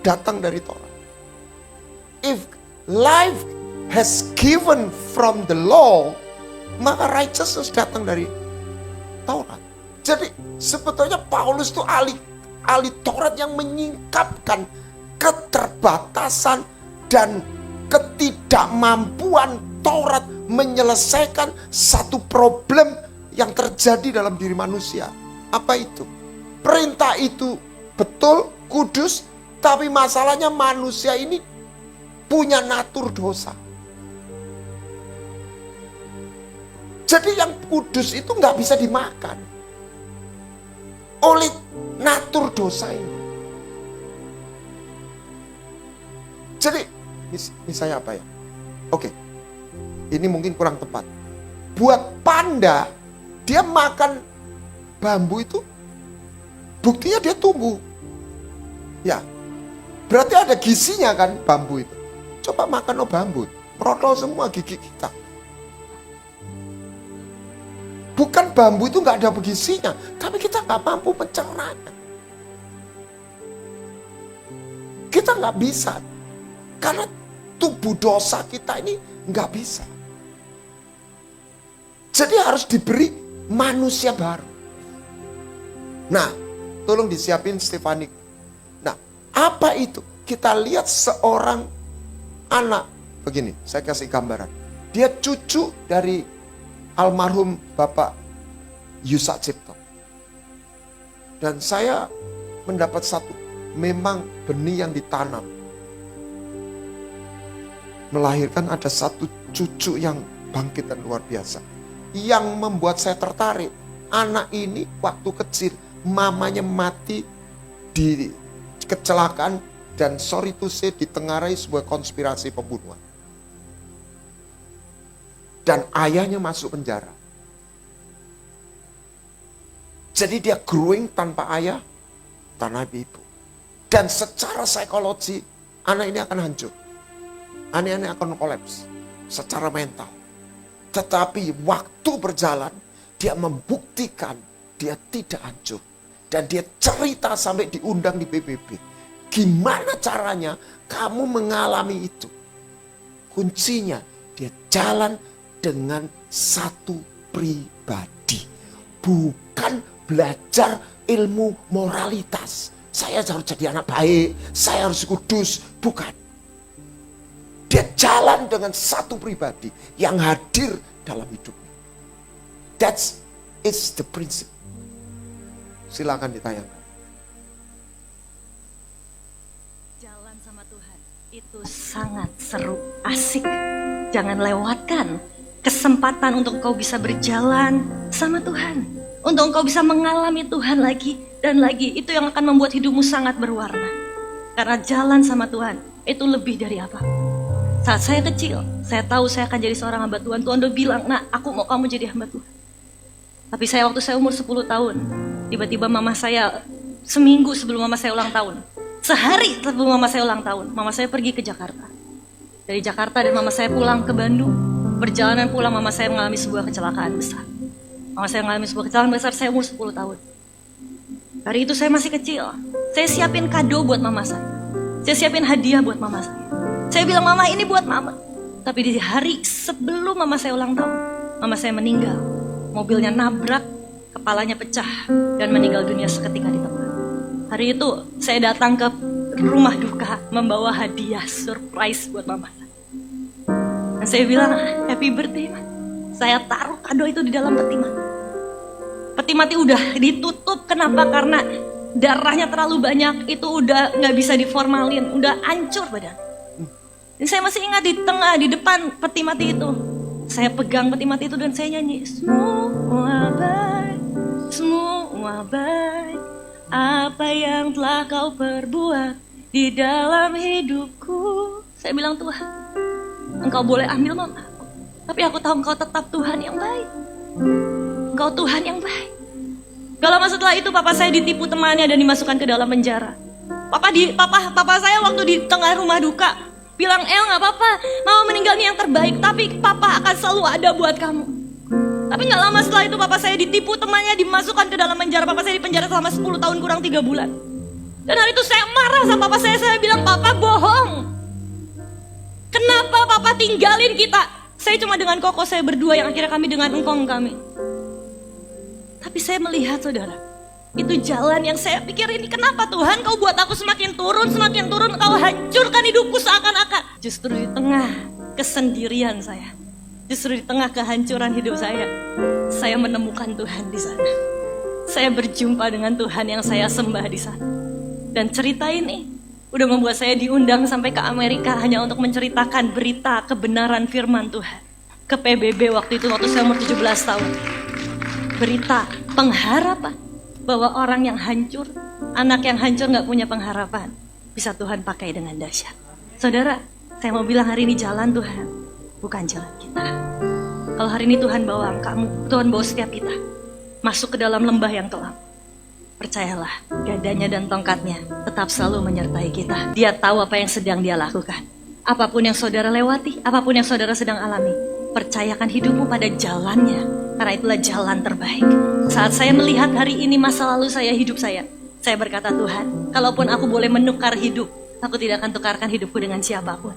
datang dari Taurat. If life has given from the law, maka righteousness datang dari Taurat. Jadi sebetulnya Paulus itu ahli Taurat yang menyingkapkan keterbatasan dan ketidakmampuan Taurat menyelesaikan satu problem yang terjadi dalam diri manusia. Apa itu? Perintah itu betul, kudus, tapi masalahnya manusia ini punya natur dosa. Jadi yang kudus itu nggak bisa dimakan oleh natur dosa ini. Jadi misalnya apa ya? Oke, ini mungkin kurang tepat. Buat panda, dia makan bambu itu, buktinya dia tumbuh. Ya, berarti ada gizinya kan bambu itu. Coba makan bambu, merotol semua gigi kita. Bukan bambu itu nggak ada gizinya, tapi kita nggak mampu mencernanya. Kita nggak bisa, karena tubuh dosa kita ini nggak bisa. Jadi harus diberi manusia baru. Nah, tolong disiapin Stefanik. Nah, apa itu? Kita lihat seorang anak. Begini, saya kasih gambaran. Dia cucu dari almarhum Bapak Yusak Cipto. Dan saya mendapat satu, memang benih yang ditanam melahirkan ada satu cucu yang bangkit dan luar biasa. Yang membuat saya tertarik, anak ini waktu kecil mamanya mati di kecelakaan dan sorry to say ditengarai sebuah konspirasi pembunuhan. Dan ayahnya masuk penjara. Jadi dia growing tanpa ayah, tanpa ibu. Dan secara psikologi, anak ini akan hancur. Anak ini akan kolaps secara mental. Tetapi waktu berjalan, dia membuktikan dia tidak hancur. Dan dia cerita sampai diundang di PBB. Gimana caranya kamu mengalami itu? Kuncinya, dia jalan dengan satu pribadi. Bukan belajar ilmu moralitas. Saya harus jadi anak baik, saya harus kudus. Bukan. Dia jalan dengan satu pribadi yang hadir dalam hidupnya. That's the principle. Silakan ditayangkan. Jalan sama Tuhan itu sangat seru, asik. Jangan lewatkan kesempatan untuk engkau bisa berjalan sama Tuhan. Untuk engkau bisa mengalami Tuhan lagi dan lagi. Itu yang akan membuat hidupmu sangat berwarna. Karena jalan sama Tuhan itu lebih dari apa. Saat saya kecil, saya tahu saya akan jadi seorang hamba Tuhan. Tuhan udah bilang, nah aku mau kamu jadi hamba Tuhan. Tapi waktu saya umur 10 tahun, tiba-tiba mama saya, seminggu sebelum mama saya ulang tahun, sehari sebelum mama saya ulang tahun, mama saya pergi ke Jakarta. Dari Jakarta dan mama saya pulang ke Bandung. Perjalanan pulang mama saya mengalami sebuah kecelakaan besar. Mama saya mengalami sebuah kecelakaan besar, saya umur 10 tahun. Hari itu saya masih kecil. Saya siapin kado buat mama saya. Saya siapin hadiah buat mama saya. Saya bilang, mama ini buat mama. Tapi di hari sebelum mama saya ulang tahun, mama saya meninggal. Mobilnya nabrak, kepalanya pecah, dan meninggal dunia seketika di tempat. Hari itu saya datang ke rumah duka membawa hadiah surprise buat mama saya. Dan saya bilang, happy birthday, Ma. Saya taruh kado itu di dalam peti mati. Peti mati udah ditutup, kenapa? Karena darahnya terlalu banyak, itu udah gak bisa diformalin, udah hancur badan. Dan saya masih ingat di tengah, di depan peti mati itu, saya pegang peti mati itu dan saya nyanyi, semua baik, apa yang telah kau perbuat di dalam hidupku. Saya bilang, Tuhan, engkau boleh ambil mama, tapi aku tahu engkau tetap Tuhan yang baik. Engkau Tuhan yang baik. Gak lama setelah itu papa saya ditipu temannya dan dimasukkan ke dalam penjara. Papa saya waktu di tengah rumah duka bilang, El gak apa-apa, mama meninggal ini yang terbaik, tapi papa akan selalu ada buat kamu. Tapi gak lama setelah itu papa saya ditipu temannya, dimasukkan ke dalam penjara. Papa saya di penjara selama 10 tahun kurang 3 bulan. Dan hari itu saya marah sama papa saya bilang, "Papa bohong. Kenapa papa tinggalin kita?" Saya cuma dengan koko saya berdua, yang akhirnya kami dengan engkong kami. Tapi saya melihat, saudara, itu jalan yang saya pikir, ini kenapa Tuhan kau buat aku semakin turun, kau hancurkan hidupku seakan-akan. Justru di tengah kesendirian saya, justru di tengah kehancuran hidup saya menemukan Tuhan di sana. Saya berjumpa dengan Tuhan yang saya sembah di sana. Dan cerita ini udah membuat saya diundang sampai ke Amerika hanya untuk menceritakan berita kebenaran firman Tuhan. Ke PBB waktu itu, waktu saya umur 17 tahun. Berita pengharapan bahwa orang yang hancur, anak yang hancur gak punya pengharapan, bisa Tuhan pakai dengan dahsyat. Saudara, saya mau bilang hari ini jalan Tuhan, bukan jalan kita. Kalau hari ini Tuhan bawa kamu, Tuhan bawa setiap kita masuk ke dalam lembah yang kelam, percayalah, gadanya dan tongkatnya tetap selalu menyertai kita. Dia tahu apa yang sedang dia lakukan. Apapun yang saudara lewati, apapun yang saudara sedang alami, percayakan hidupmu pada jalannya, karena itulah jalan terbaik. Saat saya melihat hari ini masa lalu saya, hidup saya berkata, Tuhan, kalaupun aku boleh menukar hidup, aku tidak akan tukarkan hidupku dengan siapapun.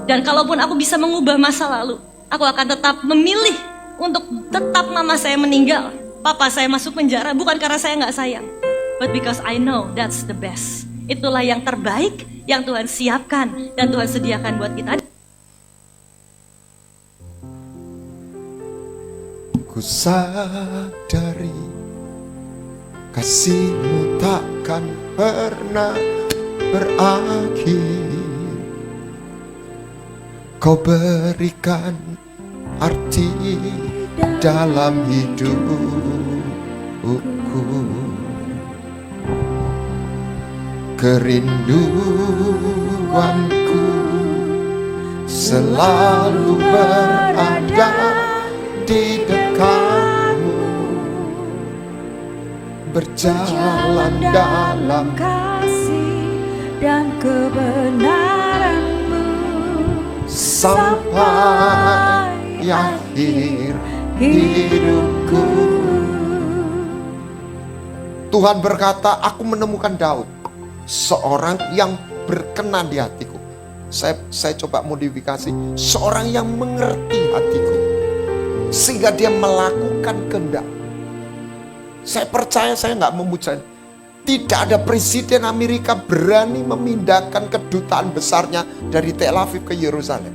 Dan kalaupun aku bisa mengubah masa lalu, aku akan tetap memilih untuk tetap mama saya meninggal, papa saya masuk penjara, bukan karena saya gak sayang, but because I know that's the best. Itulah yang terbaik yang Tuhan siapkan dan Tuhan sediakan buat kita. Ku sadari kasih-Mu takkan pernah berakhir. Kau berikan arti dalam hidupku. Kerinduanku selalu berada di dekatmu, berjalan dalam kasih dan kebenaran-Mu sampai akhir hidupku. Tuhan berkata, aku menemukan Daud, seorang yang berkenan di hatiku. Saya coba modifikasi, seorang yang mengerti hatiku, sehingga dia melakukan kehendak. Saya percaya, saya nggak memuja. Tidak ada presiden Amerika berani memindahkan kedutaan besarnya dari Tel Aviv ke Yerusalem.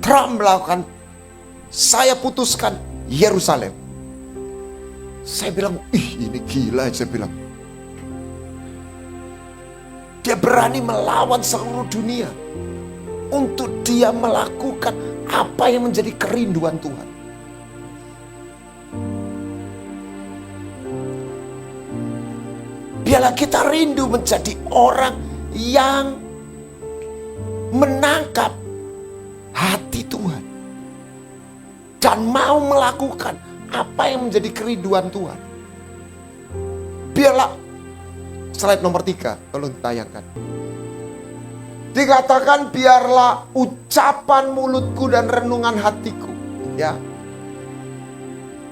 Trump melakukan, saya putuskan Yerusalem. Saya bilang, ini gila, saya bilang. Dia berani melawan seluruh dunia untuk dia melakukan apa yang menjadi kerinduan Tuhan. Biarlah kita rindu menjadi orang yang menangkap hati Tuhan dan mau melakukan apa yang menjadi kerinduan Tuhan. Biarlah, slide nomor 3 tolong ditayangkan. Dikatakan, biarlah ucapan mulutku dan renungan hatiku, ya,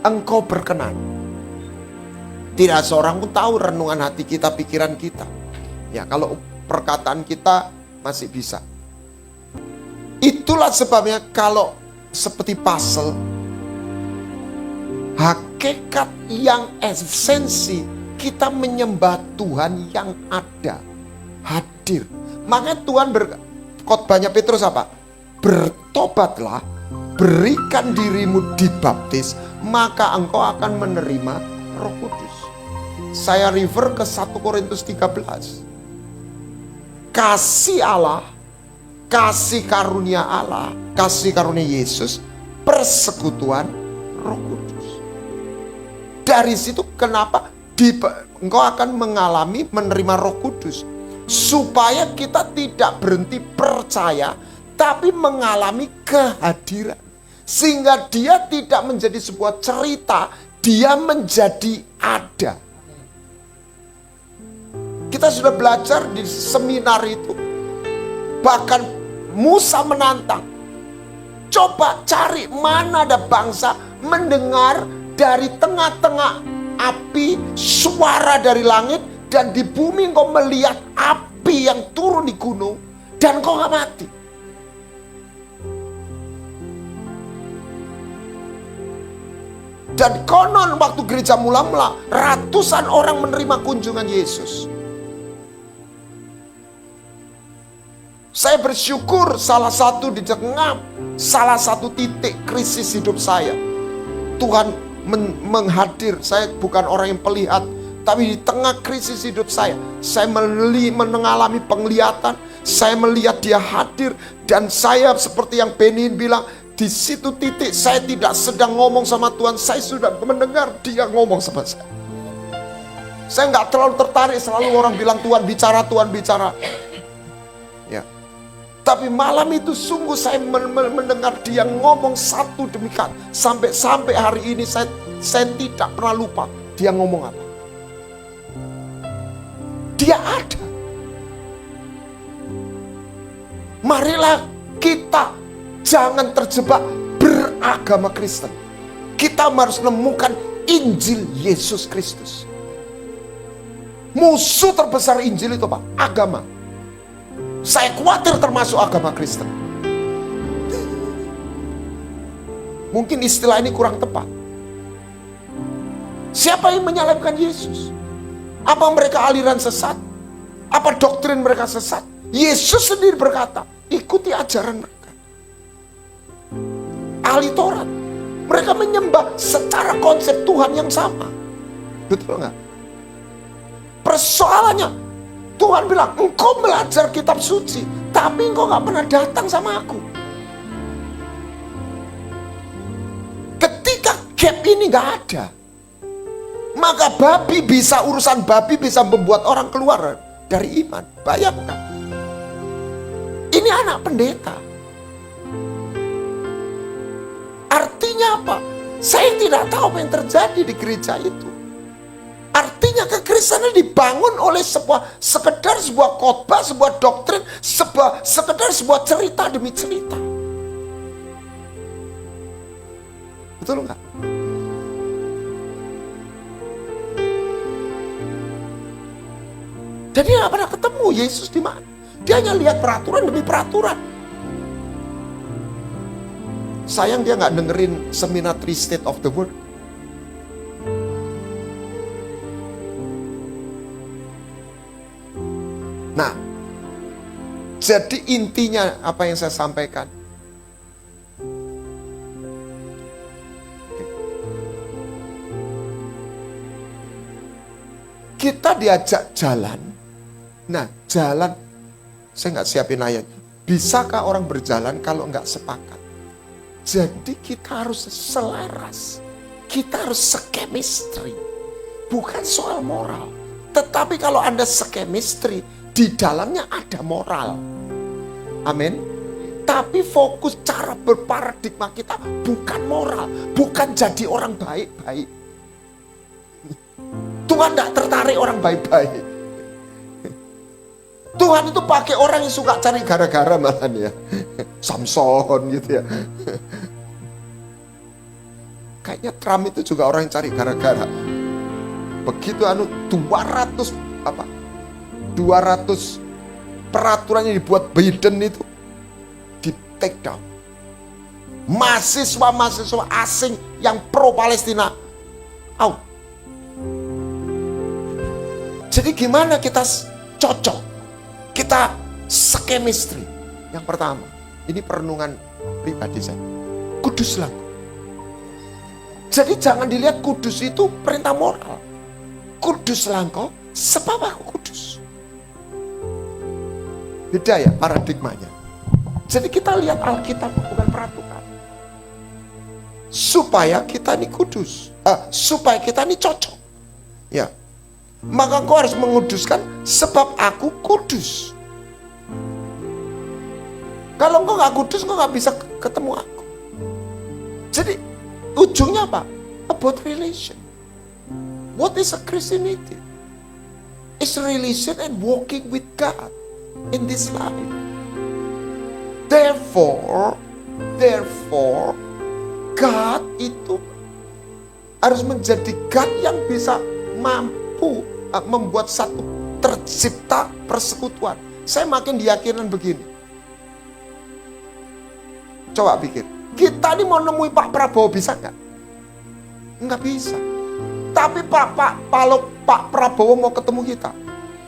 Engkau berkenan. Tidak seorang pun tahu renungan hati kita, pikiran kita. Ya, kalau perkataan kita masih bisa. Itulah sebabnya kalau seperti puzzle, hakikat yang esensi, kita menyembah Tuhan yang ada, hadir. Makanya Tuhan khotbahnya Petrus apa? Bertobatlah, berikan dirimu dibaptis, maka engkau akan menerima Roh Kudus. Saya refer ke 1 Korintus 13. Kasih Allah, kasih karunia Allah, kasih karunia Yesus, persekutuan Roh Kudus. Dari situ kenapa engkau akan mengalami menerima Roh Kudus, supaya kita tidak berhenti percaya, tapi mengalami kehadiran, sehingga dia tidak menjadi sebuah cerita, dia menjadi ada. Kita sudah belajar di seminar itu, bahkan Musa menantang, coba cari mana ada bangsa mendengar dari tengah-tengah api suara dari langit, Dan di bumi engkau melihat api yang turun di gunung, dan engkau gak mati. Dan konon waktu gereja mula-mula, ratusan orang menerima kunjungan Yesus. Saya bersyukur salah satu di tengah, salah satu titik krisis hidup saya, Tuhan menghadir. Saya bukan orang yang pelihat, tapi di tengah krisis hidup saya mengalami penglihatan. Saya melihat dia hadir, dan saya seperti yang Benin bilang, di situ titik saya tidak sedang ngomong sama Tuhan, saya sudah mendengar dia ngomong sama saya. Saya nggak terlalu tertarik, selalu orang bilang Tuhan bicara, Tuhan bicara. Ya. Tapi malam itu sungguh saya mendengar dia ngomong satu demi satu. Sampai hari ini saya tidak pernah lupa dia ngomong apa. Dia ada. Marilah kita jangan terjebak beragama Kristen. Kita harus menemukan Injil Yesus Kristus. Musuh terbesar Injil itu apa? Agama. Saya khawatir termasuk agama Kristen. Mungkin istilah ini kurang tepat. Siapa yang menyalibkan Yesus? Apa mereka aliran sesat? Apa doktrin mereka sesat? Yesus sendiri berkata, ikuti ajaran mereka. Ahli Taurat, mereka menyembah secara konsep Tuhan yang sama. Betul nggak? Persoalannya, Tuhan bilang, engkau belajar kitab suci, tapi engkau nggak pernah datang sama aku. Ketika gap ini nggak ada, maka urusan babi bisa membuat orang keluar dari iman. Bayangkan, ini anak pendeta. Artinya apa? Saya tidak tahu apa yang terjadi di gereja itu. Artinya kekristenan dibangun oleh sekedar sebuah khotbah, sebuah doktrin, sekedar sebuah cerita demi cerita. Betul nggak? Dan dia nggak pernah ketemu Yesus di mana. Dia hanya lihat peraturan demi peraturan. Sayang dia nggak dengerin seminar 3 State of the Word. Nah, jadi intinya apa yang saya sampaikan. Kita diajak jalan. Nah, jalan, saya nggak siapin ayatnya. Bisakah orang berjalan kalau nggak sepakat? Jadi kita harus selaras. Kita harus sekemistri. Bukan soal moral. Tetapi kalau Anda sekemistri, di dalamnya ada moral. Amin. Tapi fokus cara berparadigma kita bukan moral. Bukan jadi orang baik-baik. Tuhan tidak tertarik orang baik-baik. Tuhan itu pakai orang yang suka cari gara-gara malahan ya. Samson gitu ya. Kayaknya Trump itu juga orang yang cari gara-gara. Begitu 200 peraturan yang dibuat Biden itu di take down. Mahasiswa asing yang pro Palestina out. Jadi gimana kita cocok? Kita sekemistri. Yang pertama, ini perenungan pribadi saya. Kuduslah. Jadi jangan dilihat kudus itu perintah moral. Kuduslah engkau sebab aku kudus. Beda ya paradigmanya. Jadi kita lihat Alkitab bukan peraturan. Supaya kita ini kudus. Supaya kita ini cocok. Ya. Maka kau harus menguduskan sebab aku kudus. Kalau engkau gak kudus, engkau gak bisa ketemu aku. Jadi ujungnya apa? About relation. What is a Christianity? It's relation and walking with God in this life. Therefore, God itu harus menjadi God yang bisa mampu membuat satu tercipta persekutuan. Saya makin diyakinan begini. Coba pikir, kita ini mau nemui Pak Prabowo bisa nggak? Nggak bisa. Tapi kalau Pak Prabowo mau ketemu kita,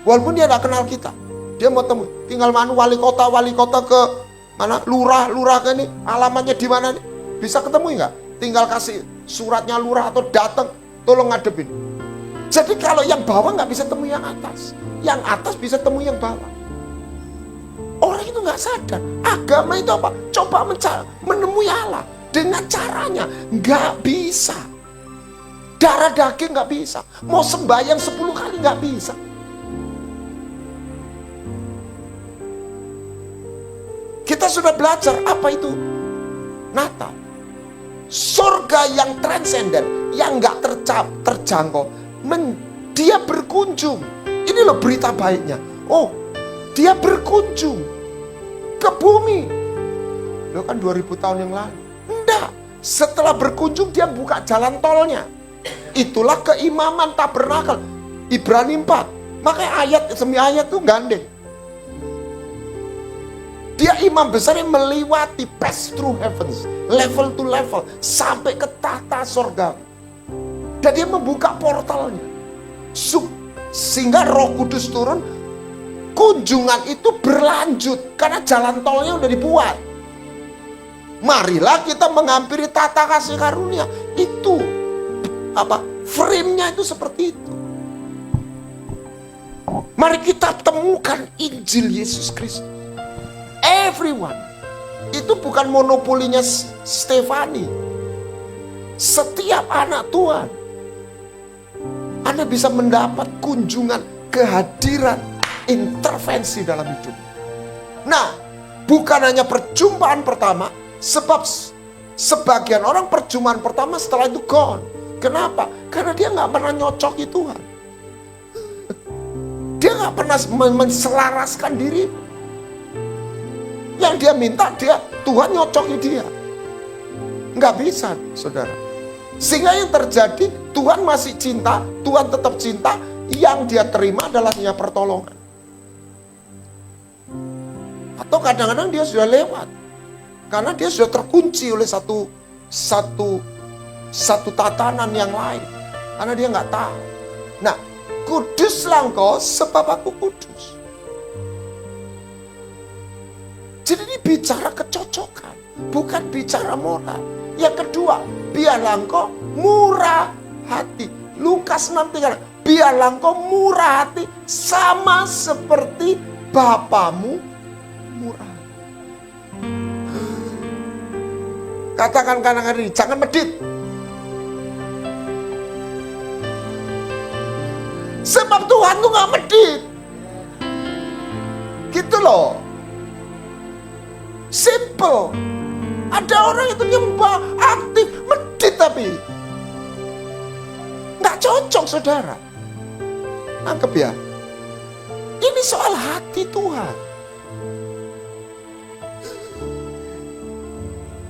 walaupun dia nggak kenal kita, dia mau temu, tinggal wali kota ke mana, lurah ke ini, alamatnya di mana nih, bisa ketemu nggak? Tinggal kasih suratnya lurah atau datang, tolong ngadepin. Jadi kalau yang bawah nggak bisa temu yang atas bisa temu yang bawah. Orang itu nggak sadar, agama itu apa? Coba menemui Allah dengan caranya, nggak bisa. Darah daging nggak bisa. Mau sembahyang 10 kali nggak bisa. Kita sudah belajar apa itu Natal. Surga yang transenden, yang nggak terjangkau, dia berkunjung. Ini loh berita baiknya. Oh, dia berkunjung ke bumi. Loh kan 2000 tahun yang lalu. Enggak. Setelah berkunjung dia buka jalan tolnya. Itulah keimaman tabernakel. Ibrani 4. Makanya ayat demi ayat itu gandeng. Dia imam besar yang melewati, pass through heavens, level to level, sampai ke tahta surga. Dan dia membuka portalnya. Sehingga Roh Kudus turun, kunjungan itu berlanjut karena jalan tolnya udah dibuat. Marilah kita menghampiri tahta kasih karunia. Itu frame-nya itu seperti itu. Mari kita temukan Injil Yesus Kristus. Everyone. Itu bukan monopolinya Stefani. Setiap anak Tuhan, Anda bisa mendapat kunjungan, kehadiran, intervensi dalam hidup. Nah, bukan hanya perjumpaan pertama, sebab sebagian orang perjumpaan pertama setelah itu gone. Kenapa? Karena dia nggak pernah nyocoki Tuhan. Dia nggak pernah menselaraskan diri. Yang dia minta, Tuhan nyocoki dia. Nggak bisa, saudara. Sehingga yang terjadi, Tuhan masih cinta, Tuhan tetap cinta, yang dia terima adalah hanya pertolongan. Atau kadang-kadang dia sudah lewat. Karena dia sudah terkunci oleh satu tatanan yang lain. Karena dia nggak tahu. Nah, kuduslah engkau sebab aku kudus. Jadi ini bicara kecocokan, bukan bicara moral. Yang kedua, biarlah engkau murah hati. Lukas 6:3, biarlah engkau murah hati sama seperti Bapamu murah. Katakan kanan kiri, jangan medit. Sebab Tuhan tuh gak medit. Gitu loh. Simple. Ada orang itu nyembah, aktif, medit tapi gak cocok, saudara. Nangkep ya? Ini soal hati Tuhan.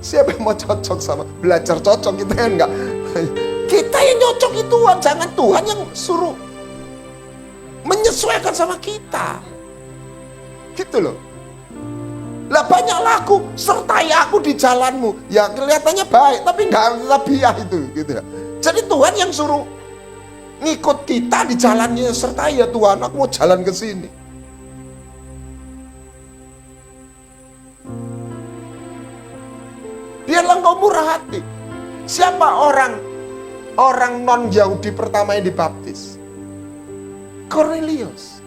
Siapa yang mau cocok sama, belajar cocok, kita kan enggak. Kita yang nyocoki Tuhan, jangan Tuhan yang suruh menyesuaikan sama kita. Gitu loh. Lah banyak lagu, sertai aku di jalanmu. Ya kelihatannya baik, tapi enggak tabiah itu, gitu ya. Jadi Tuhan yang suruh ngikut kita di jalannya, sertai ya Tuhan, aku mau jalan ke sini. Biarlah engkau murah hati. Siapa orang non Yahudi pertama yang dibaptis? Cornelius.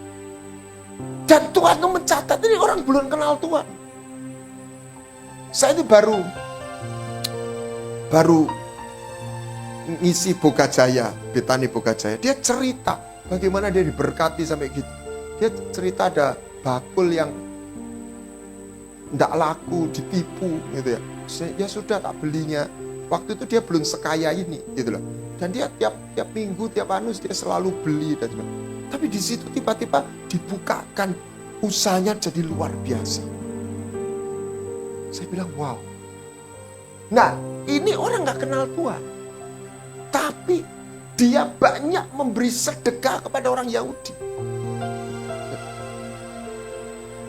Dan Tuhan itu mencatat, ini orang belum kenal Tuhan. Saya ini baru ngisi Bogajaya, Betani Bogajaya. Dia cerita bagaimana dia diberkati sampai gitu. Dia cerita ada bakul yang tidak laku, ditipu gitu ya. Ya sudah tak belinya. Waktu itu dia belum sekaya ini gitu loh. Dan dia tiap minggu, tiap anus dia selalu beli dan sebagainya. Tapi di situ tiba-tiba dibukakan, usahanya jadi luar biasa. Saya bilang wow. Nah, ini orang gak kenal Tuhan. Tapi dia banyak memberi sedekah kepada orang Yahudi.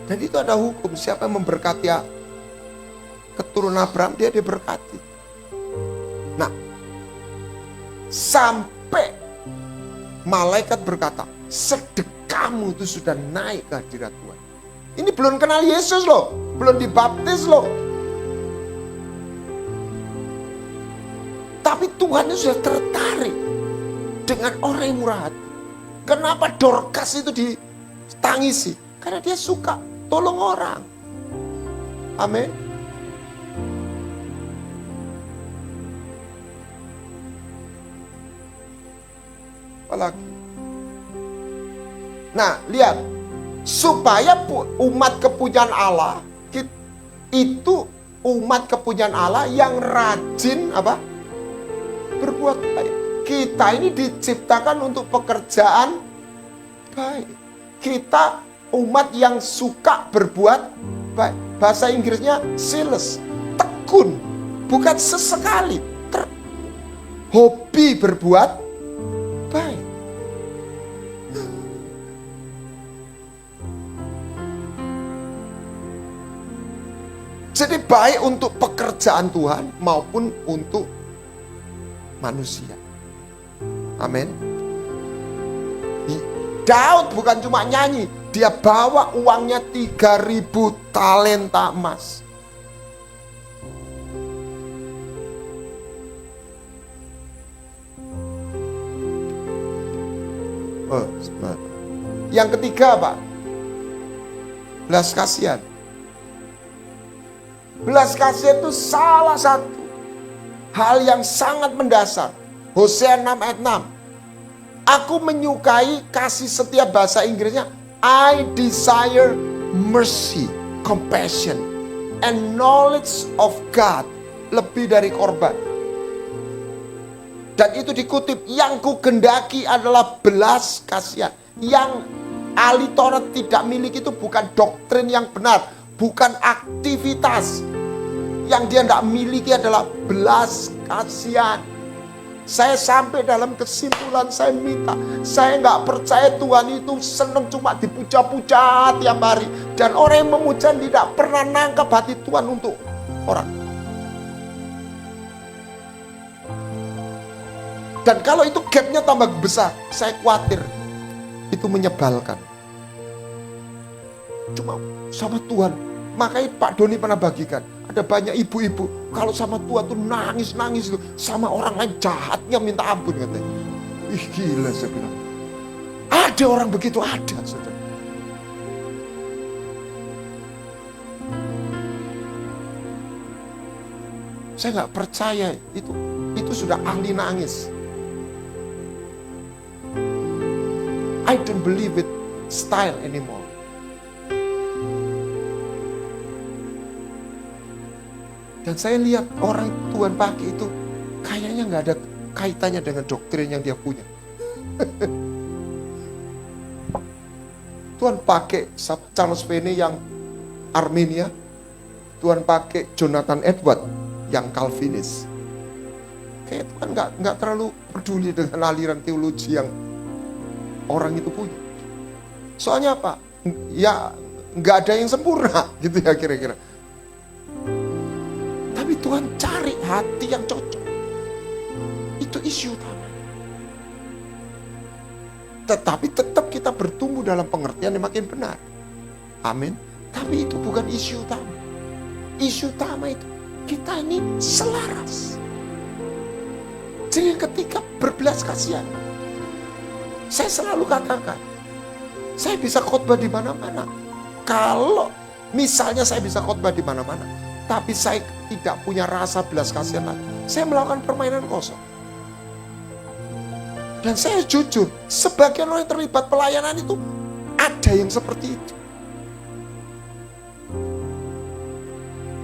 Dan itu ada hukum, siapa yang memberkati keturunan Abraham, dia diberkati. Nah, sampai malaikat berkata, sedekahmu itu sudah naik ke hadirat Tuhan. Ini belum kenal Yesus loh, belum dibaptis loh. Tapi Tuhan itu sudah tertarik dengan orang yang murah hati. Kenapa Dorcas itu ditangisi? Karena dia suka tolong orang. Amin. Apalagi. Nah, lihat. Supaya umat kepunyaan Allah itu umat kepunyaan Allah yang rajin apa? Berbuat baik. Kita ini diciptakan untuk pekerjaan baik. Kita umat yang suka berbuat baik. Bahasa Inggrisnya zealous, tekun, bukan sesekali. Hobi berbuat baik. Jadi baik untuk pekerjaan Tuhan maupun untuk manusia. Amin. Daud bukan cuma nyanyi, dia bawa uangnya 3.000 talenta emas. Yang ketiga apa? Belas kasihan. Belas kasihan itu salah satu hal yang sangat mendasar. Hosea 6 ayat 6. Aku menyukai kasih setia, bahasa Inggrisnya I desire mercy, compassion, and knowledge of God. Lebih dari korban. Dan itu dikutip, yang ku gendaki adalah belas kasihan. Yang ahli Taurat tidak miliki itu bukan doktrin yang benar, bukan aktivitas. Yang dia tidak miliki adalah belas kasihan. Saya sampai dalam kesimpulan, saya minta, saya nggak percaya Tuhan itu senang cuma dipuja-puja tiap hari. Dan orang yang memuja tidak pernah nangkap hati Tuhan untuk orang. Dan kalau itu gapnya tambah besar, saya khawatir itu menyebalkan. Cuma sama Tuhan. Makanya Pak Doni pernah bagikan, ada banyak ibu-ibu kalau sama Tuhan tuh nangis-nangis tuh, sama orang lain jahatnya minta ampun katanya. Ih gila, saya bilang. Ada orang begitu, ada saudara. Saya nggak percaya itu sudah ahli nangis. I don't believe it style anymore. Dan saya lihat orang Tuhan pakai itu kayaknya nggak ada kaitannya dengan doktrin yang dia punya. Tuhan pakai Charles Finney yang Armenia, Tuhan pakai Jonathan Edwards yang Calvinis. Kayak Tuhan nggak terlalu peduli dengan aliran teologi yang orang itu punya. Soalnya apa? Ya nggak ada yang sempurna gitu ya kira-kira. Tapi Tuhan cari hati yang cocok. Itu isu utama. Tetapi tetap kita bertumbuh dalam pengertian yang makin benar. Amin. Tapi itu bukan isu utama. Isu utama itu kita ini selaras. Jadi ketika berbelas kasihan, saya selalu katakan, saya bisa khotbah di mana-mana. Kalau misalnya saya bisa khotbah di mana-mana, tapi saya tidak punya rasa belas kasihan lagi, saya melakukan permainan kosong. Dan saya jujur, sebagian orang yang terlibat pelayanan itu ada yang seperti itu.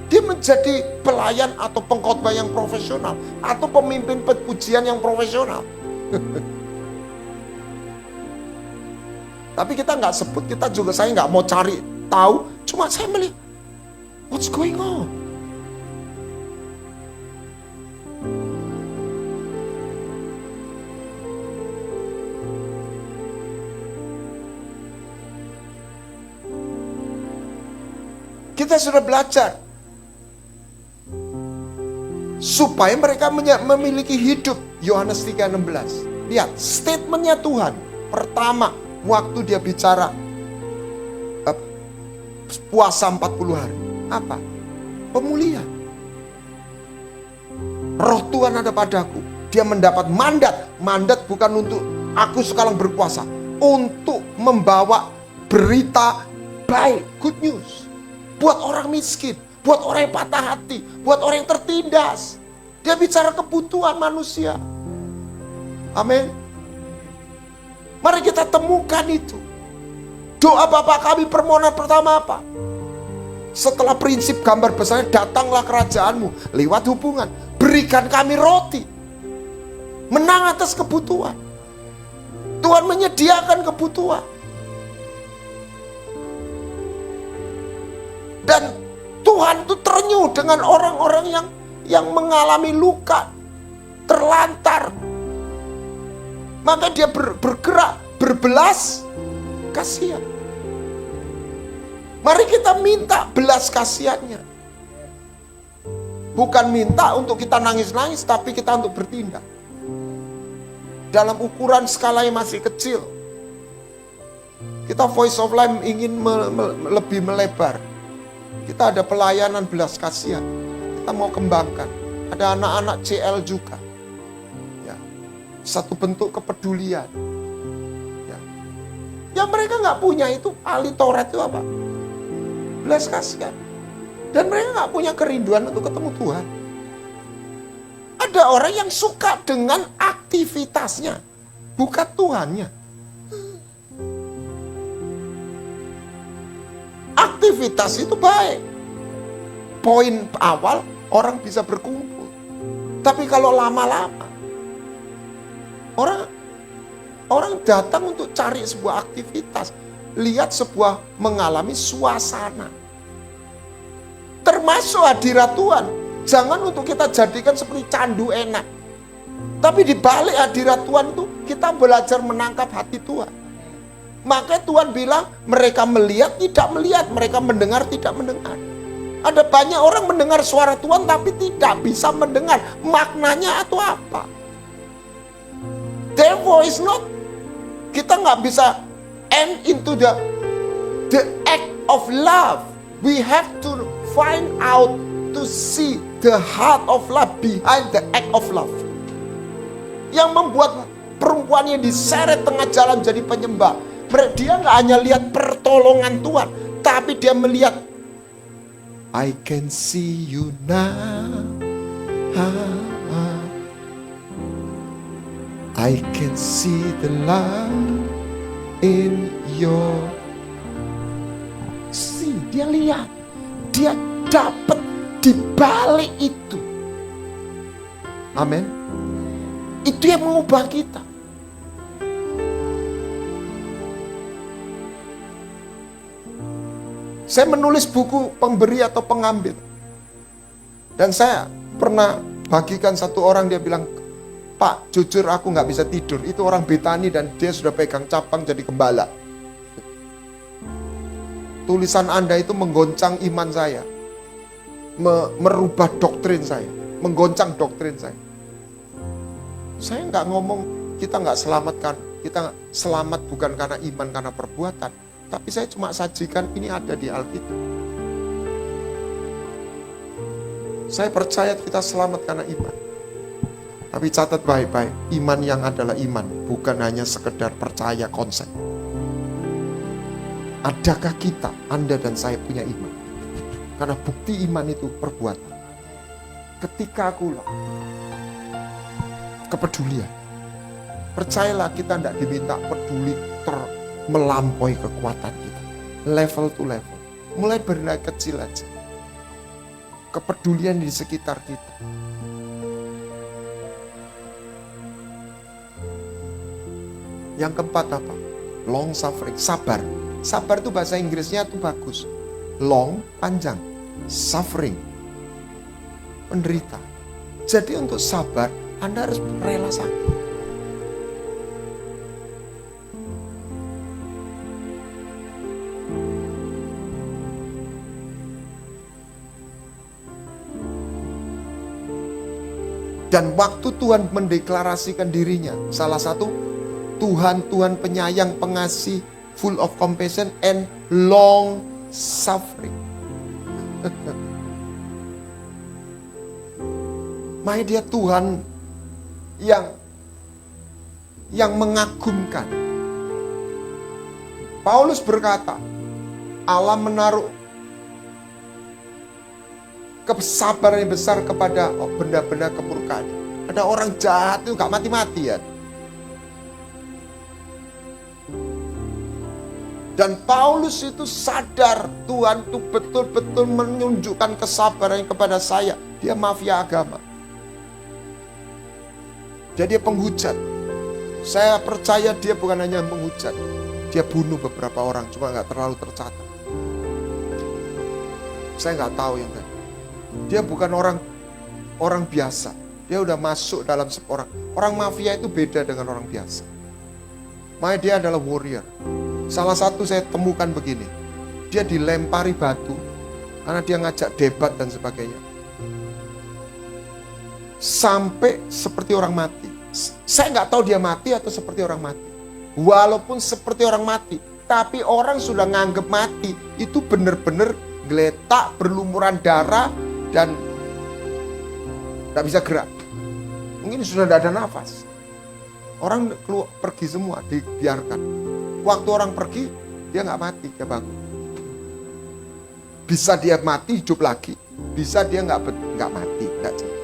Dia menjadi pelayan atau pengkhotbah yang profesional, atau pemimpin pujian yang profesional. Tapi kita nggak sebut, saya nggak mau cari tahu, cuma saya melihat what's going on. Kita sudah belajar. Supaya mereka memiliki hidup. Yohanes 3:16. Lihat, statementnya Tuhan. Pertama, waktu dia bicara puasa 40 hari. Apa? Pemulihan. Roh Tuhan ada padaku. Dia mendapat mandat. Mandat bukan untuk aku sekarang berkuasa. Untuk membawa berita baik, good news. Buat orang miskin, buat orang yang patah hati, buat orang yang tertindas. Dia bicara kebutuhan manusia. Amin. Mari kita temukan itu. Doa Bapa kami, permohonan pertama apa? Setelah prinsip gambar besarnya, datanglah kerajaanmu lewat hubungan. Berikan kami roti. Menang atas kebutuhan. Tuhan menyediakan kebutuhan. Dan Tuhan itu terenyuh dengan orang-orang yang mengalami luka, terlantar. Maka dia bergerak, berbelas kasihan. Mari kita minta belas kasihannya. Bukan minta untuk kita nangis-nangis, tapi kita untuk bertindak. Dalam ukuran skala yang masih kecil. Kita Voice of Life ingin lebih melebar. Kita ada pelayanan belas kasihan. Kita mau kembangkan. Ada anak-anak CL juga. Ya. Satu bentuk kepedulian. Ya. Yang mereka nggak punya itu, ahli Taurat itu apa? Belas kasihan. Dan mereka nggak punya kerinduan untuk ketemu Tuhan. Ada orang yang suka dengan aktivitasnya, bukan Tuhannya. Aktivitas itu baik. Poin awal orang bisa berkumpul. Tapi kalau lama-lama orang datang untuk cari sebuah aktivitas, lihat sebuah mengalami suasana. Termasuk hadirat Tuhan. Jangan untuk kita jadikan seperti candu enak. Tapi di balik hadirat Tuhan itu kita belajar menangkap hati Tuhan. Maka Tuhan bilang mereka melihat tidak melihat, mereka mendengar tidak mendengar. Ada banyak orang mendengar suara Tuhan tapi tidak bisa mendengar maknanya atau apa. Therefore is not, kita nggak bisa end into the act of love. We have to find out to see the heart of love behind the act of love. Yang membuat perempuan yang diseret tengah jalan jadi penyembah. Dia nggak hanya lihat pertolongan Tuhan, tapi dia melihat, I can see you now. I can see the love in your. See, dia lihat, dia dapat di balik itu. Amin. Itu yang mengubah kita. Saya menulis buku pemberi atau pengambil. Dan saya pernah bagikan satu orang, dia bilang, Pak, jujur aku gak bisa tidur. Itu orang Betani dan dia sudah pegang capang jadi gembala. Tulisan Anda itu menggoncang iman saya. Merubah doktrin saya. Menggoncang doktrin saya. Saya gak ngomong kita gak selamatkan. Kita selamat bukan karena iman, karena perbuatan. Tapi saya cuma sajikan ini ada di Alkitab. Saya percaya kita selamat karena iman. Tapi catat baik-baik, iman yang adalah iman, bukan hanya sekedar percaya konsep. Adakah kita, Anda dan saya punya iman? Karena bukti iman itu perbuatan. Ketika akulah kepedulian. Percayalah, kita tidak diminta peduli melampaui kekuatan kita. Level to level. Mulai dari kecil aja. Kepedulian di sekitar kita. Yang keempat apa? Long suffering. Sabar. Sabar itu bahasa Inggrisnya itu bagus. Long, panjang. Suffering. Menderita. Jadi untuk sabar, Anda harus rela sakit. Dan waktu Tuhan mendeklarasikan dirinya, salah satu, Tuhan penyayang, pengasih, full of compassion and long suffering. Makanya dia Tuhan yang mengagumkan. Paulus berkata, Allah menaruh kesabaran yang besar kepada benda-benda kemurkaan. Ada orang jahat itu gak mati-matian. Dan Paulus itu sadar Tuhan itu betul-betul menunjukkan kesabaran kepada saya. Dia mafia agama. Jadi dia penghujat. Saya percaya dia bukan hanya menghujat. Dia bunuh beberapa orang, cuma gak terlalu tercatat. Saya gak tahu yang tadi. Dia bukan orang biasa. Dia udah masuk dalam seorang. Orang mafia itu beda dengan orang biasa. Makanya dia adalah warrior. Salah satu saya temukan begini. Dia dilempari batu karena dia ngajak debat dan sebagainya. Sampai seperti orang mati. Saya nggak tahu dia mati atau seperti orang mati. Walaupun seperti orang mati, tapi orang sudah nganggep mati. Itu benar-benar geletak, berlumuran darah, dan tidak bisa gerak. Mungkin sudah tidak ada nafas. Orang keluar, pergi semua, dibiarkan. Waktu orang pergi, dia nggak mati, dia bangun. Bisa dia mati, hidup lagi. Bisa dia nggak mati, nggak jadi.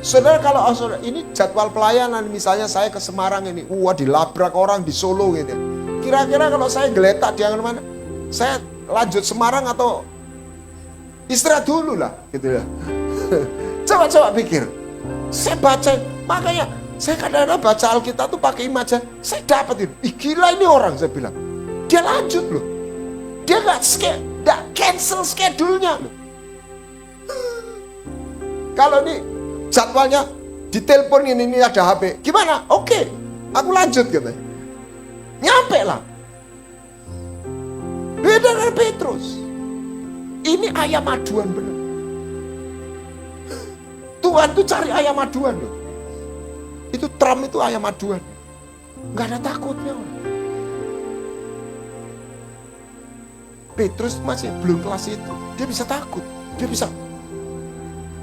Saudara, kalau saudara, ini jadwal pelayanan, misalnya saya ke Semarang ini, dilabrak orang di Solo gitu. Kira-kira kalau saya geletak di mana? Saya lanjut Semarang atau istirahat dulu lah, gitu ya. Coba pikir. Saya baca, makanya saya kadang-kadang baca Alkitab tuh pakai imajinasi. Saya dapat ini, gila ini orang, saya bilang. Dia lanjut loh. Dia nggak cancel schedule-nya loh. Kalau ini jadwalnya ditelepon ini ada HP. Gimana? Oke, aku lanjut gitu. Nyampe lah. Beda dengan Petrus. Ini ayam aduan benar. Tuhan tuh cari ayam aduan loh. Itu Trump itu ayam aduan. Gak ada takutnya. Petrus masih belum kelas itu. Dia bisa takut. Dia bisa.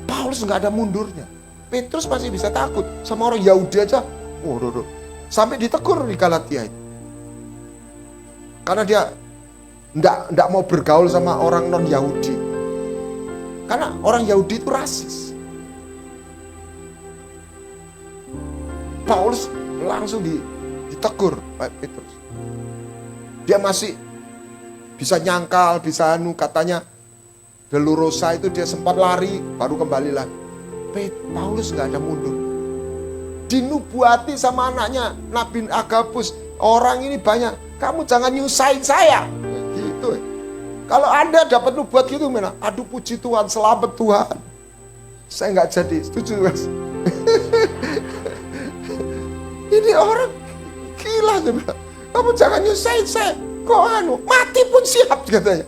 Paulus gak ada mundurnya. Petrus masih bisa takut sama orang Yahudi aja. Sampai ditegur di Galatia itu. Karena dia nggak mau bergaul sama orang non Yahudi. Karena orang Yahudi itu rasis. Paulus langsung ditegur Petrus. Dia masih bisa nyangkal, bisa katanya Delorosa itu dia sempat lari, baru kembali lagi. Paulus gak ada mundur. Dinubuati sama anaknya Nabi Agabus, orang ini banyak, kamu jangan nyusahin saya. Gitu. Kalau Anda dapat nubuat gitu, aduh puji Tuhan, selamat Tuhan. Saya gak jadi, setuju mas. Ini orang gila, kamu jangan nyusahin saya. Kok mati pun siap katanya.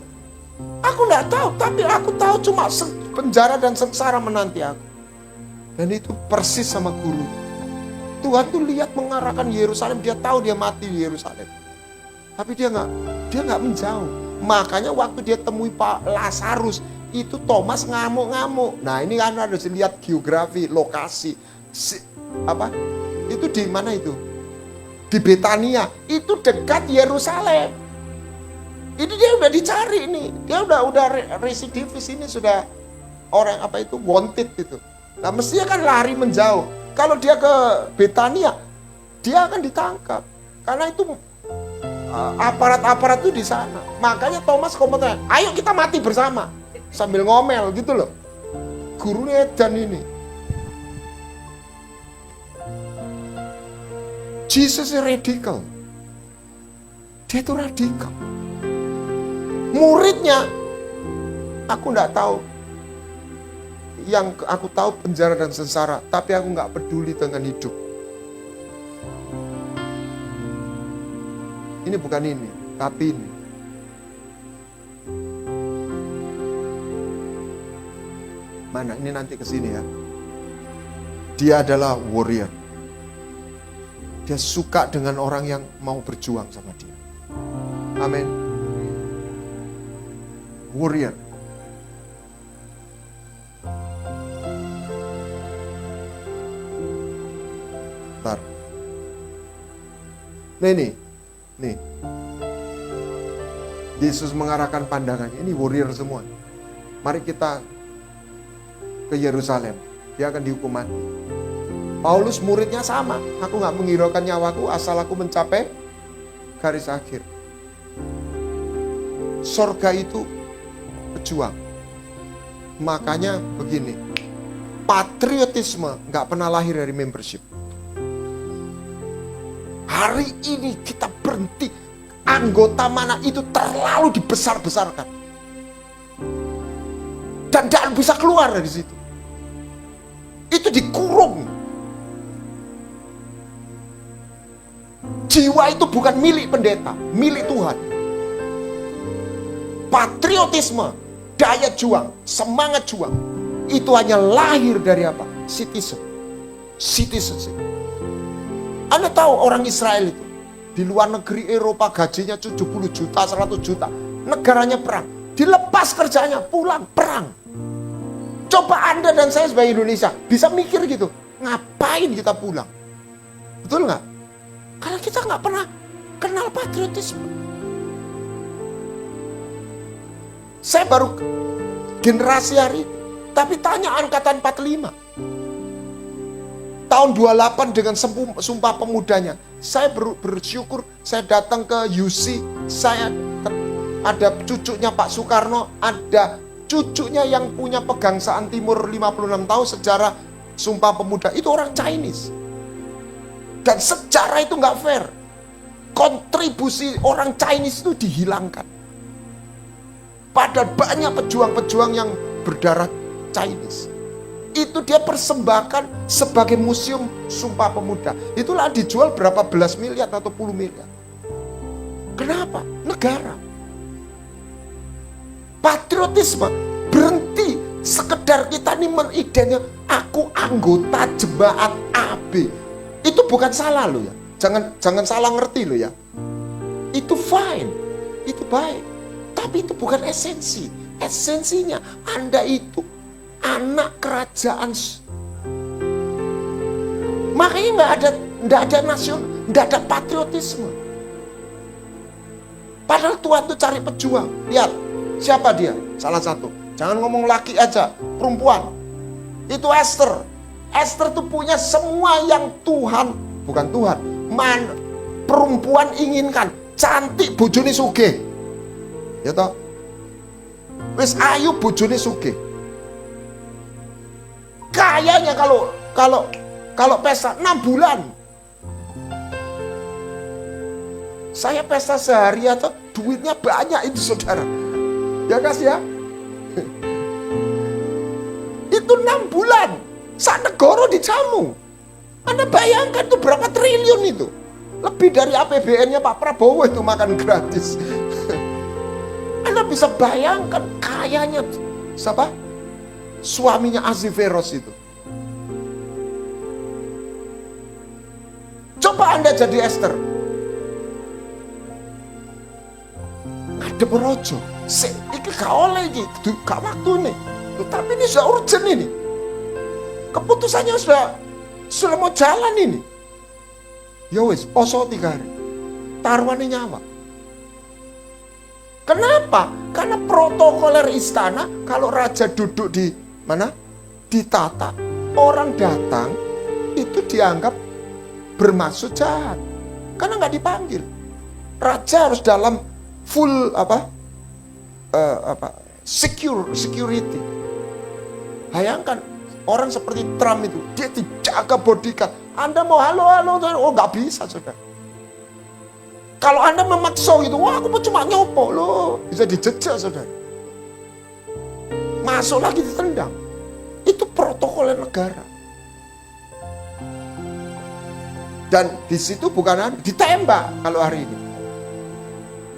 Aku gak tahu, tapi aku tahu cuma penjara dan sengsara menanti aku. Dan itu persis sama guru. Tuhan tuh lihat mengarahkan Yerusalem, dia tahu dia mati di Yerusalem. Tapi dia nggak menjauh. Makanya waktu dia temui Pak Lazarus, itu Thomas ngamuk-ngamuk. Nah ini kan harus dilihat geografi, lokasi. Itu di mana itu? Di Betania. Itu dekat Yerusalem. Ini dia udah dicari nih. Dia udah residivis ini, sudah orang wanted gitu. Nah mestinya kan lari menjauh. Kalau dia ke Betania, dia akan ditangkap. Karena itu aparat-aparat itu di sana. Makanya Thomas kompeten, ayo kita mati bersama. Sambil ngomel gitu loh. Gurunya Edan ini. Jesus is radical. Dia itu radikal. Muridnya, aku enggak tahu. Yang aku tahu penjara dan sengsara, tapi aku nggak peduli dengan hidup. Ini bukan ini, tapi ini. Mana? Ini nanti ke sini ya. Dia adalah warrior. Dia suka dengan orang yang mau berjuang sama dia. Amin. Warrior. Bentar. Nih. Yesus mengarahkan pandangannya. Ini warrior semua. Mari kita ke Yerusalem. Dia akan dihukum mati. Paulus muridnya sama. Aku gak menghiraukan nyawaku asal aku mencapai garis akhir. Sorga itu pejuang. Makanya begini. Patriotisme gak pernah lahir dari membership. Hari ini kita berhenti. Anggota mana itu terlalu dibesar-besarkan. Dan tidak bisa keluar dari situ. Itu dikurung. Jiwa itu bukan milik pendeta, milik Tuhan. Patriotisme, daya juang, semangat juang, itu hanya lahir dari apa? Citizenship. Anda tahu orang Israel itu, di luar negeri Eropa gajinya 70 juta, 100 juta. Negaranya perang. Dilepas kerjanya, pulang, perang. Coba Anda dan saya sebagai Indonesia bisa mikir gitu. Ngapain kita pulang? Betul nggak? Karena kita nggak pernah kenal patriotisme. Saya baru generasi hari, tapi tanya angkatan 45. Tahun 28 dengan sumpah pemudanya. Saya bersyukur saya datang ke UC. Saya ada cucunya Pak Soekarno, ada cucunya yang punya pegangsaan Timur 56 tahun sejarah Sumpah Pemuda. Itu orang Chinese. Dan sejarah itu nggak fair. Kontribusi orang Chinese itu dihilangkan. Padahal banyak pejuang-pejuang yang berdarah Chinese. Itu dia persembahkan sebagai museum Sumpah Pemuda. Itulah dijual berapa belas miliar atau puluh miliar. Kenapa? Negara. Patriotisme berhenti sekedar kita nih menidenya aku anggota jemaat AB. Itu bukan salah loh ya. Jangan salah ngerti loh ya. Itu fine. Itu baik. Tapi itu bukan esensi. Esensinya Anda itu anak kerajaan. Makanya nggak ada nasional, nggak ada patriotisme. Padahal Tuhan tuh cari pejuang. Lihat, siapa dia? Salah satu. Jangan ngomong laki aja, perempuan. Itu Esther. Esther tuh punya semua yang Tuhan, bukan Tuhan, perempuan inginkan. Cantik, bojone sugih. Ya toh? Wis ayu, bojone sugih. Kayaknya kalau pesta 6 bulan. Saya pesta sehari atau duitnya banyak itu saudara. Ya kasih ya. Itu 6 bulan. Sak negara dijamu. Anda bayangkan itu berapa triliun itu. Lebih dari APBN-nya Pak Prabowo itu makan gratis. Anda bisa bayangkan kayanya siapa? Suaminya Ahasiveros itu. Coba Anda jadi Esther. Ngadep rojo. Ini gak oleh ini. Gak waktu nih. Tapi ini sudah urgent ini. Keputusannya sudah mau jalan ini. Ya wis, poso 3 hari. Taruhannya nyawa. Kenapa? Karena protokoler istana, kalau raja duduk di mana? Ditata. Orang datang itu dianggap bermaksud jahat. Karena nggak dipanggil. Raja harus dalam full security. Bayangkan orang seperti Trump itu, dia dijaga bodyguard. Anda mau halo, oh nggak bisa saudara. Kalau Anda memaksa gitu, wah aku mau cuma nyopo loh, bisa dijejak saudara. Masuk lagi ditendang. Itu protokol negara. Dan di situ bukan ditembak kalau hari ini.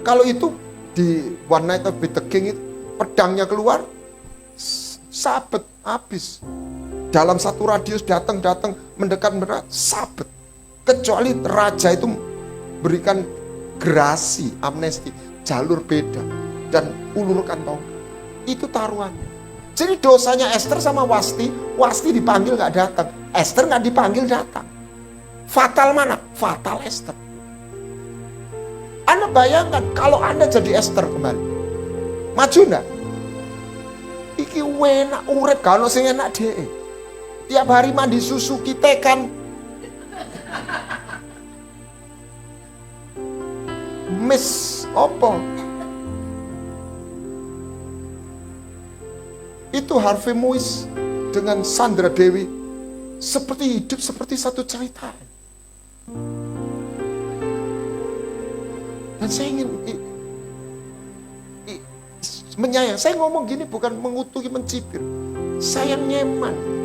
Kalau itu di One Night with the King itu pedangnya keluar, sabet habis. dalam satu radius datang mendekat sabet. Kecuali raja itu berikan gerasi, amnesti, jalur beda dan ulurkan tongkat. Itu taruhannya. Jadi dosanya Esther sama Wasti dipanggil nggak datang, Esther nggak dipanggil datang. Fatal mana? Fatal Esther. Anda bayangkan kalau Anda jadi Esther kembali, maju enggak? Iki enak urip gak ono sing enak dhek. Tiap hari mandi susu kita kan Miss opo? Itu Harvey Muiz dengan Sandra Dewi seperti hidup seperti satu cerita. Dan saya ingin menyayang. Saya ngomong gini bukan mengutuki, mencibir. Saya nyeman.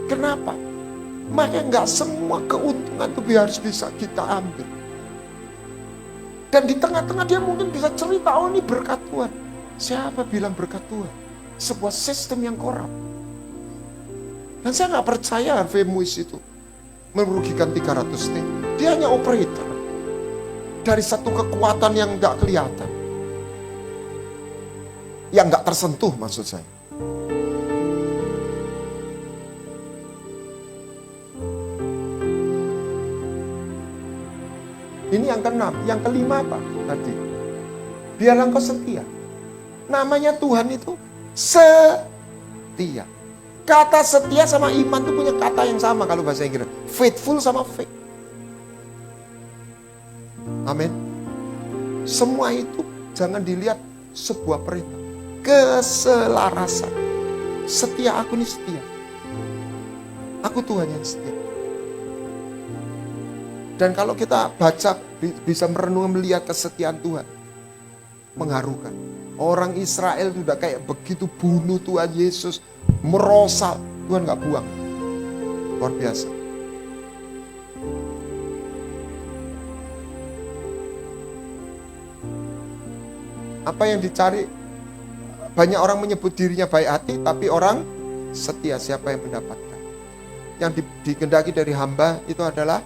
Kenapa? Makanya nggak semua keuntungan itu harus bisa kita ambil. Dan di tengah-tengah dia mungkin bisa cerita, oh ini berkat Tuhan. Siapa bilang berkat Tuhan? Sebuah sistem yang korup. Dan saya nggak percaya Harvey Muiz itu merugikan 300 T. Dia hanya operator dari satu kekuatan yang nggak kelihatan, yang nggak tersentuh maksud saya. Ini yang keenam, yang kelima apa tadi? Biarlah engkau setia. Namanya Tuhan itu setia. Kata setia sama iman itu punya kata yang sama kalau bahasa Inggris. Faithful sama faith. Amin. Semua itu jangan dilihat sebuah perintah. Keselarasan. Setia, aku ini setia. Aku Tuhan yang setia. Dan kalau kita baca, bisa merenung melihat kesetiaan Tuhan. Mengharukan. Orang Israel sudah kayak begitu bunuh Tuhan Yesus. Merosal. Tuhan gak buang. Luar biasa. Apa yang dicari? Banyak orang menyebut dirinya baik hati, tapi orang setia. Siapa yang mendapatkan? Yang dikehendaki dari hamba itu adalah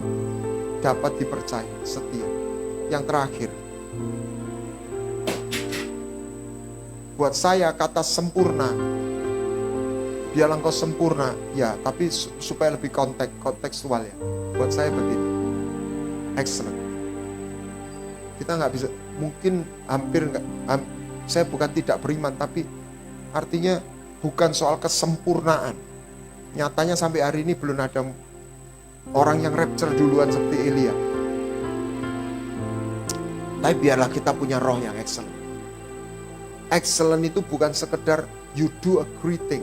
dapat dipercaya, setia. Yang terakhir, buat saya kata sempurna, biarlah engkau sempurna, ya, tapi supaya lebih kontekstual ya. Buat saya begini, excellent. Kita nggak bisa, mungkin hampir nggak, saya bukan tidak beriman, tapi artinya bukan soal kesempurnaan. Nyatanya sampai hari ini belum ada orang yang rapture duluan seperti Elia. Tapi biarlah kita punya roh yang excellent. Excellent itu bukan sekedar you do a great thing,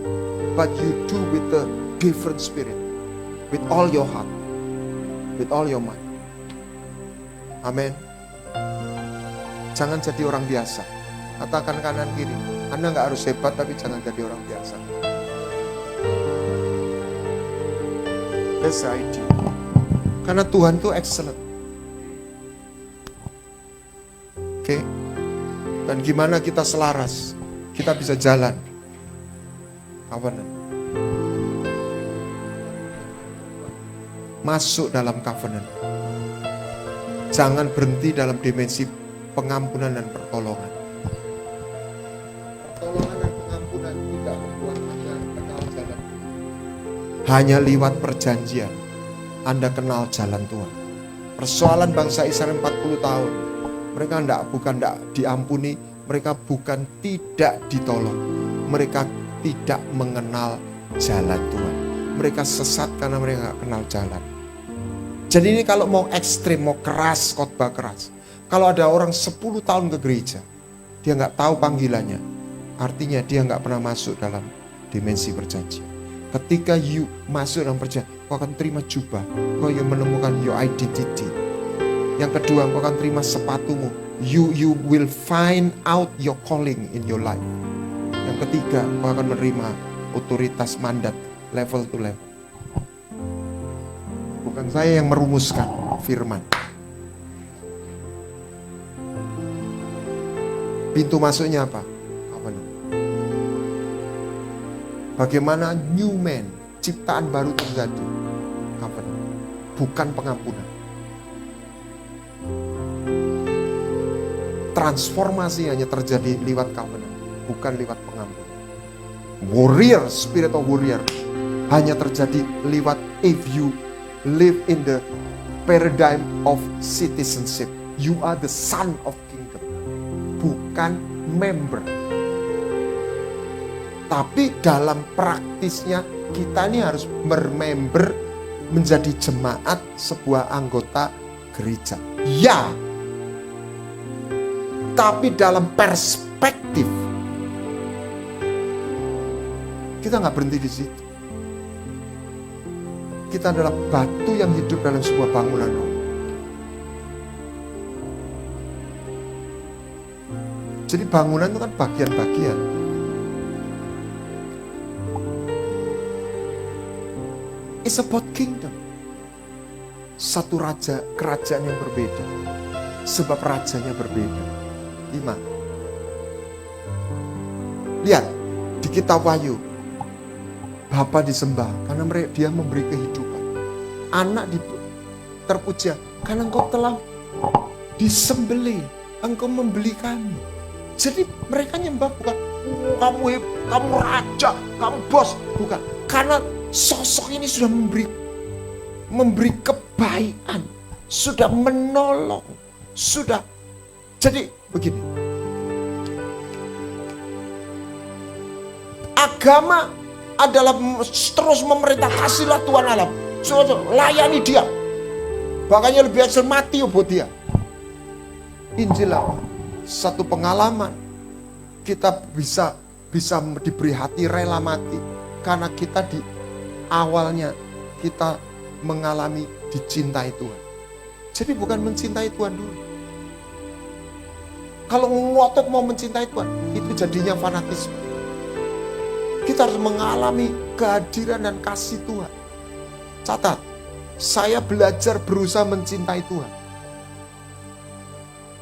but you do with a different spirit, with all your heart, with all your mind. Amin. Jangan jadi orang biasa. Katakan kanan kiri. Anda nggak harus hebat, tapi jangan jadi orang biasa. That's the idea. Karena Tuhan itu excellent. Oke. Dan gimana kita selaras? Kita bisa jalan. Covenant. Masuk dalam covenant. Jangan berhenti dalam dimensi pengampunan dan pertolongan. Pertolongan dan pengampunan tidak membuat Anda kenal jalan. Hanya lewat perjanjian Anda kenal jalan Tuhan. Persoalan bangsa Israel 40 tahun. Mereka bukan tidak diampuni, mereka bukan tidak ditolong. Mereka tidak mengenal jalan Tuhan. Mereka sesat karena mereka tidak kenal jalan. Jadi ini kalau mau ekstrim, mau keras, khotbah keras. Kalau ada orang 10 tahun ke gereja, dia nggak tahu panggilannya. Artinya dia nggak pernah masuk dalam dimensi perjanjian. Ketika you masuk dalam perjanjian, kau akan terima jubah. Kau yang menemukan your identity. Yang kedua, kau akan terima sepatumu. You will find out your calling in your life. Yang ketiga, kau akan menerima otoritas mandat level to level. Bukan saya yang merumuskan firman. Pintu masuknya apa? Bagaimana new man ciptaan baru terjadi. Covenant. Bukan pengampunan. Transformasi hanya terjadi lewat covenant, bukan lewat pengampunan. Warrior, spirit of warrior hanya terjadi lewat if you live in the paradigm of citizenship. You are the son of kingdom, bukan member. Tapi dalam praktisnya kita ini harus bermember, menjadi jemaat, sebuah anggota gereja. Ya, tapi dalam perspektif kita nggak berhenti di situ. Kita adalah batu yang hidup dalam sebuah bangunan roh. Jadi bangunan itu kan bagian-bagian. It's about kingdom. Satu raja, kerajaan yang berbeda. Sebab rajanya berbeda. 5. Lihat di kitab Wahyu, Bapa disembah karena dia memberi kehidupan. Anak terpuja karena engkau telah disembelih, engkau membeli kami. Jadi mereka nyembah bukan kamu raja, kamu bos, bukan. Karena sosok ini sudah memberi kebaikan, sudah menolong, sudah. Jadi begini, agama adalah terus memerintah, kasihlah Tuhan alam, layani dia, makanya lebih hasil mati buat dia. Injil apa? Satu pengalaman, kita bisa diberi hati rela mati karena kita di awalnya kita mengalami dicintai Tuhan. Jadi bukan mencintai Tuhan dulu. Kalau ngotot mau mencintai Tuhan, itu jadinya fanatisme. Kita harus mengalami kehadiran dan kasih Tuhan. Catat, saya belajar berusaha mencintai Tuhan.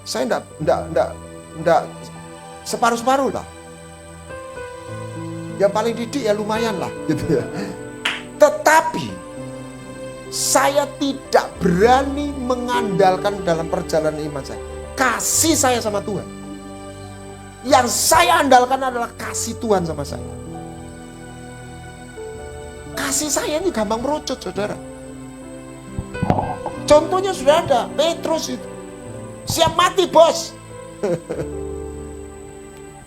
Saya enggak separuh-separuh lah. Yang paling didik ya lumayan lah, gitu ya. Tetapi saya tidak berani mengandalkan dalam perjalanan iman saya kasih saya sama Tuhan. Yang saya andalkan adalah kasih Tuhan sama saya. Kasih saya ini gampang merocot, saudara. Contohnya sudah ada, Petrus itu. Siap mati, bos.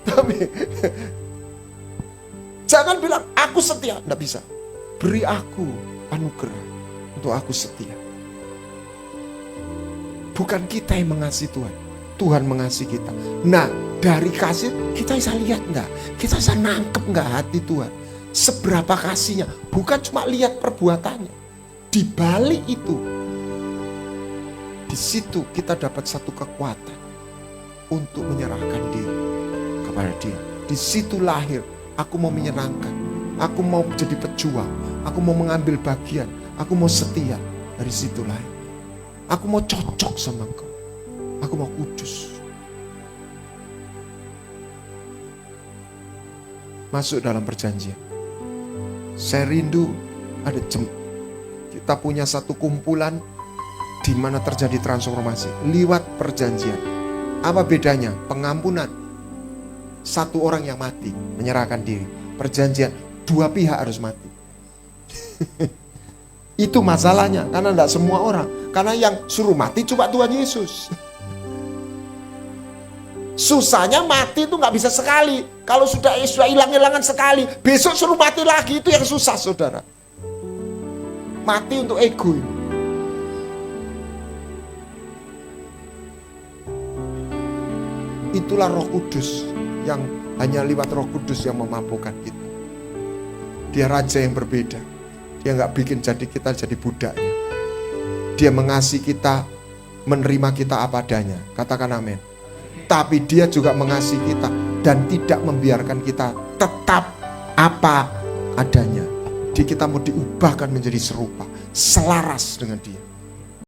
Tapi jangan bilang, aku setia. Tidak bisa. Beri aku anugerah untuk aku setia. Bukan kita yang mengasihi Tuhan. Tuhan mengasihi kita. Nah, dari kasih kita bisa lihat enggak? Kita bisa nangkep enggak hati Tuhan? Seberapa kasihnya? Bukan cuma lihat perbuatannya. Di balik itu, di situ kita dapat satu kekuatan untuk menyerahkan diri kepada Dia. Di situ lahir, aku mau menyenangkan, aku mau jadi pejuang, aku mau mengambil bagian, aku mau setia. Dari situ lahir. Aku mau cocok sama Engkau. Aku mau kudus. Masuk dalam perjanjian. Saya rindu ada kita punya satu kumpulan di mana terjadi transformasi lewat perjanjian. Apa bedanya? Pengampunan. Satu orang yang mati menyerahkan diri. Perjanjian, dua pihak harus mati. Itu masalahnya, karena tidak semua orang. Karena yang suruh mati cuma Tuhan Yesus. Susahnya mati itu nggak bisa sekali. Kalau sudah hilang-hilangan sekali, besok suruh mati lagi, itu yang susah, saudara. Mati untuk ego ini. Itulah Roh Kudus, yang hanya lewat Roh Kudus yang memabukkan kita. Dia raja yang berbeda. Dia nggak bikin kita jadi budaknya. Dia mengasihi kita, menerima kita apa adanya. Katakan amin. Tapi dia juga mengasihi kita dan tidak membiarkan kita tetap apa adanya. Kita mau diubahkan menjadi serupa, selaras dengan dia.